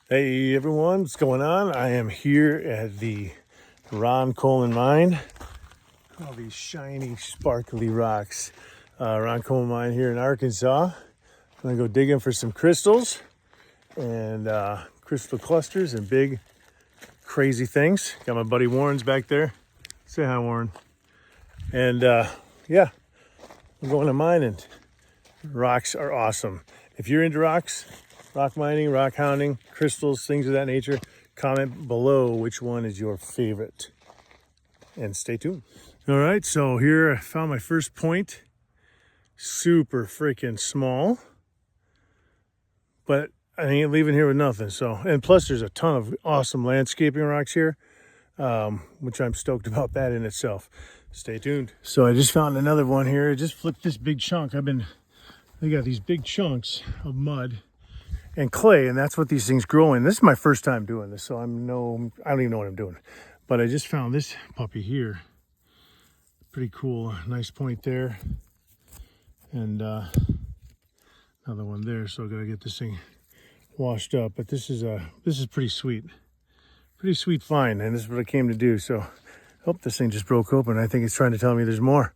Hey everyone, what's going on? I am here at the Coleman mine. All these shiny, sparkly rocks. Coleman mine here in Arkansas. I'm gonna go digging for some crystals and crystal clusters and big, crazy things. Got my buddy Warren's back there. Say hi, Warren. And yeah, I'm going to mine, and rocks are awesome. If you're into rocks, rock mining, rock hounding, crystals, things of that nature, comment below which one is your favorite. And stay tuned. All right, so here I found my first point. Super freaking small. But I ain't leaving here with nothing. So, and plus there's a ton of awesome landscaping rocks here, which I'm stoked about that in itself. Stay tuned. So I just found another one here. I just flipped this big chunk. They got these big chunks of mud and clay, and that's what these things grow in. This is my first time doing this, so I don't even know what I'm doing. But I just found this puppy here. Pretty cool, nice point there. And another one there, so I gotta get this thing washed up. But this is pretty sweet. Pretty sweet find, and this is what I came to do. So, oh, this thing just broke open. I think it's trying to tell me there's more.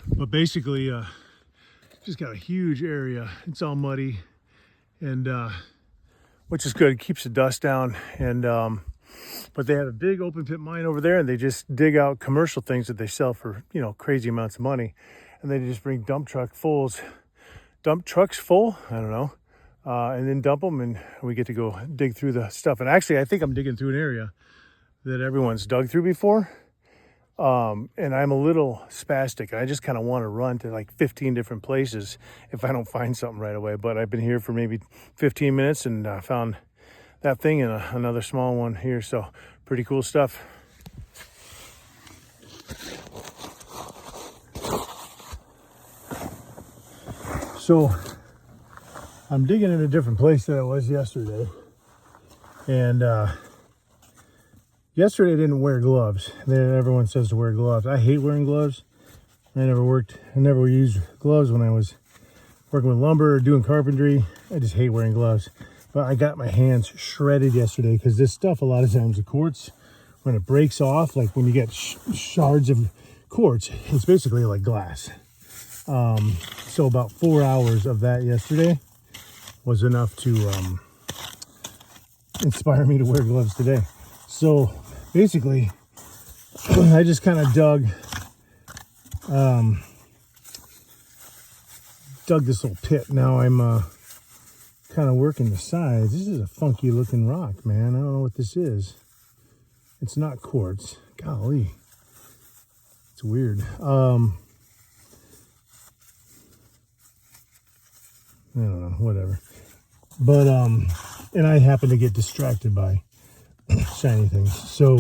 But basically, just got a huge area. It's all muddy, and which is good. It keeps the dust down. And but they have a big open pit mine over there, and they just dig out commercial things that they sell for, you know, crazy amounts of money. And they just bring dump trucks full, I don't know, and then dump them, and we get to go dig through the stuff. And actually, I think I'm digging through an area that everyone's dug through before. And I'm a little spastic. I just kind of want to run to like 15 different places if I don't find something right away. But I've been here for maybe 15 minutes and found that thing and another small one here. So pretty cool stuff. So I'm digging in a different place than I was yesterday. And yesterday I didn't wear gloves. Everyone says to wear gloves. I hate wearing gloves. I never used gloves when I was working with lumber or doing carpentry. I just hate wearing gloves. But I got my hands shredded yesterday because this stuff, a lot of times the quartz, when it breaks off, like when you get shards of quartz, it's basically like glass. So about 4 hours of that yesterday was enough to inspire me to wear gloves today. So basically, I just kind of dug this little pit. Now I'm kind of working the sides. This is a funky looking rock, man. I don't know what this is. It's not quartz. Golly, it's weird. I don't know, whatever. But and I happen to get distracted by shiny things. So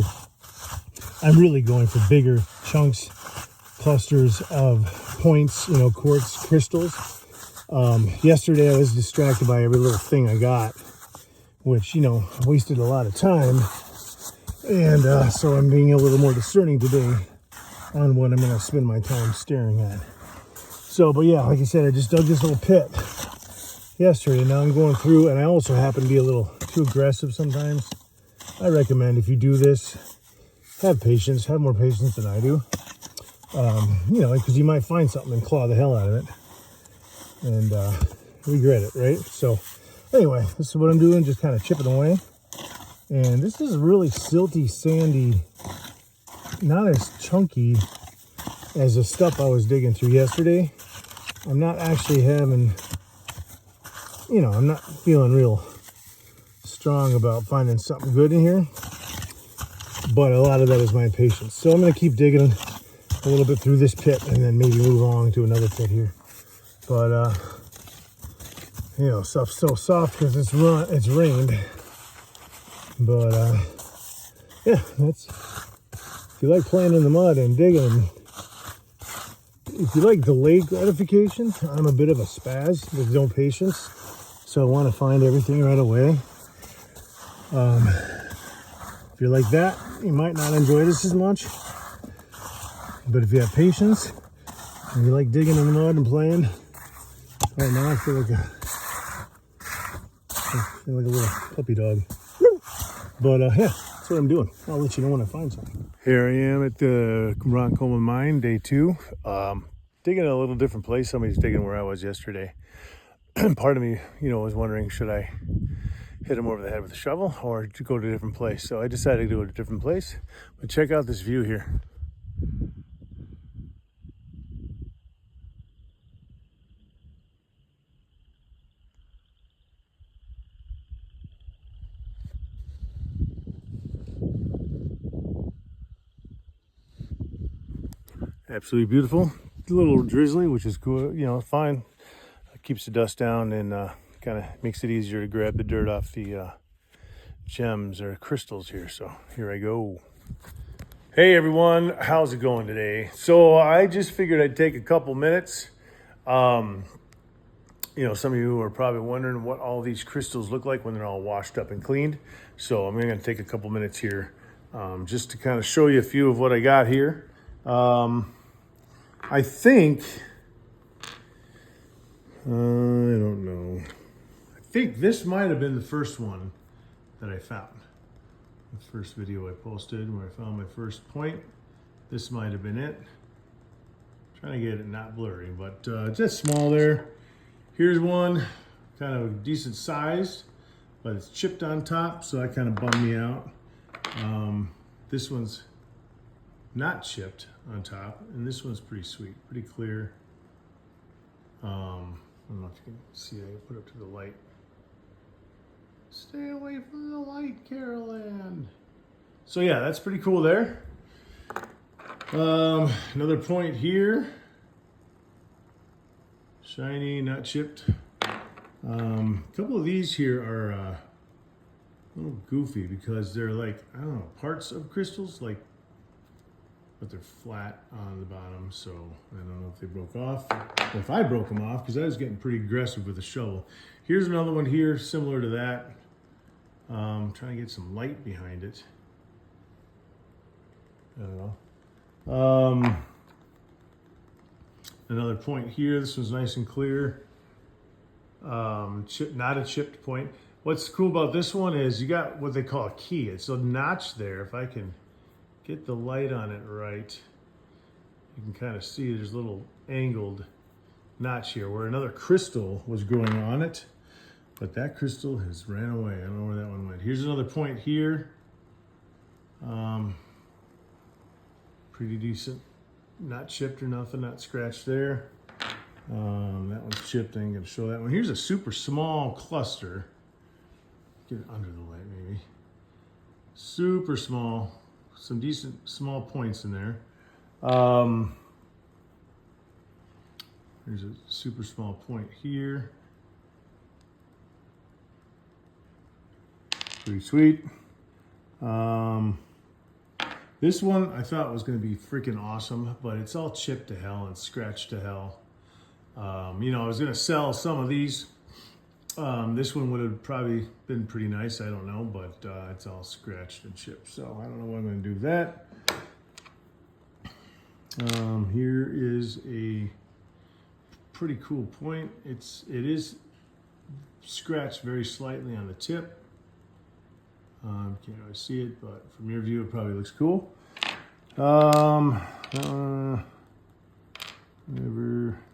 I'm really going for bigger chunks, clusters of points, you know, quartz crystals. Yesterday I was distracted by every little thing I got, which, you know, wasted a lot of time. And so I'm being a little more discerning today on what I'm going to spend my time staring at. So, but yeah, like I said, I just dug this little pit yesterday. Now I'm going through, and I also happen to be a little too aggressive sometimes. I recommend if you do this, have patience, have more patience than I do. You know, because you might find something and claw the hell out of it and regret it, right? So anyway, this is what I'm doing, just kind of chipping away. And this is really silty, sandy, not as chunky as the stuff I was digging through yesterday. I'm not actually having, you know, I'm not feeling real strong about finding something good in here, but a lot of that is my impatience. So I'm going to keep digging a little bit through this pit and then maybe move along to another pit here. But you know, stuff's so soft because it's rained. But yeah, that's, if you like playing in the mud and digging, if you like delayed gratification, I'm a bit of a spaz with no patience, so I want to find everything right away. If you're like that, you might not enjoy this as much. But if you have patience and you like digging in the mud and playing, right now I feel like Like a little puppy dog. But yeah, that's what I'm doing. I'll let you know when I find something. Here I am at the Coleman mine, day 2. Digging a little different place. Somebody's digging where I was yesterday. Part of me, was wondering, should I hit him over the head with a shovel or to go to a different place? So I decided to go to a different place. But check out this view here. Absolutely beautiful. A little drizzly, which is cool, fine. It keeps the dust down and kind of makes it easier to grab the dirt off the gems or crystals here. So here I go. Hey everyone, how's it going today? So I just figured I'd take a couple minutes. Some of you are probably wondering what all these crystals look like when they're all washed up and cleaned. So I'm going to take a couple minutes here just to kind of show you a few of what I got here. I think, I don't know. I think this might have been the first one that I found. The first video I posted where I found my first point. This might have been it. Trying to get it not blurry, but just small there. Here's one, kind of decent sized, but it's chipped on top, so that kind of bummed me out. This one's not chipped on top, and this one's pretty sweet, pretty clear. I don't know if you can see it. I put it up to the light. Stay away from the light, Carolyn. So yeah, that's pretty cool there. Another point here. Shiny, not chipped. A couple of these here are a little goofy because they're like, I don't know, parts of crystals, like, but they're flat on the bottom, so I don't know if they broke off, or if I broke them off, because I was getting pretty aggressive with a shovel. Here's another one here, similar to that. Trying to get some light behind it. I don't know. Another point here. This one's nice and clear. Not a chipped point. What's cool about this one is you got what they call a key. It's a notch there. If I can get the light on it right, you can kind of see there's a little angled notch here where another crystal was growing on it, but that crystal has ran away. I don't know where that one went. Here's another point here. Pretty decent. Not chipped or nothing, not scratched there. That one's chipped. I ain't gonna show that one. Here's a super small cluster. Get it under the light maybe. Super small. Some decent small points in there. There's a super small point here. Pretty sweet. This one I thought was going to be freaking awesome, but it's all chipped to hell and scratched to hell. I was going to sell some of these. This one would have probably been pretty nice, I don't know, but it's all scratched and chipped, so I don't know what I'm going to do with that. Here is a pretty cool point. It is scratched very slightly on the tip. Can't really see it, but from your view, it probably looks cool.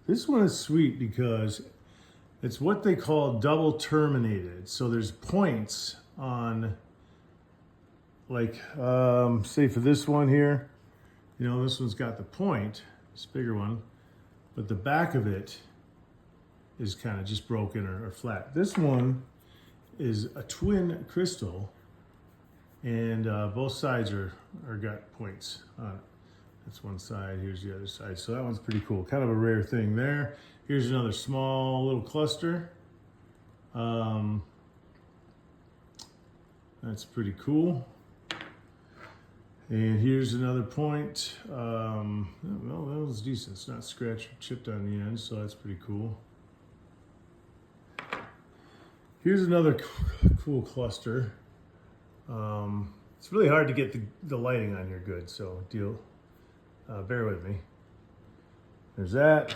This one is sweet because it's what they call double terminated. So there's points on, like, say for this one here, this one's got the point, this bigger one, but the back of it is kind of just broken or flat. This one is a twin crystal, and both sides are got points on it. That's one side, here's the other side. So that one's pretty cool. Kind of a rare thing there. Here's another small little cluster. That's pretty cool. And here's another point. Well, that was decent. It's not scratched or chipped on the end, so that's pretty cool. Here's another cool cluster. It's really hard to get the lighting on here good, so bear with me. There's that.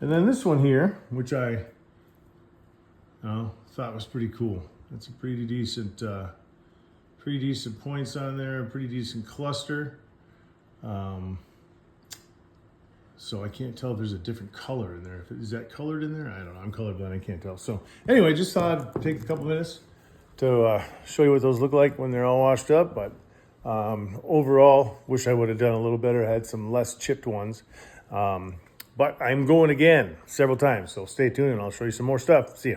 And then this one here, which I thought thought was pretty cool. It's a pretty decent points on there, a pretty decent cluster. So I can't tell if there's a different color in there. Is that colored in there? I don't know. I'm colorblind. I can't tell. So anyway, just thought I'd take a couple minutes to show you what those look like when they're all washed up. But overall, wish I would have done a little better. I had some less chipped ones. But I'm going again several times. So stay tuned and I'll show you some more stuff. See ya.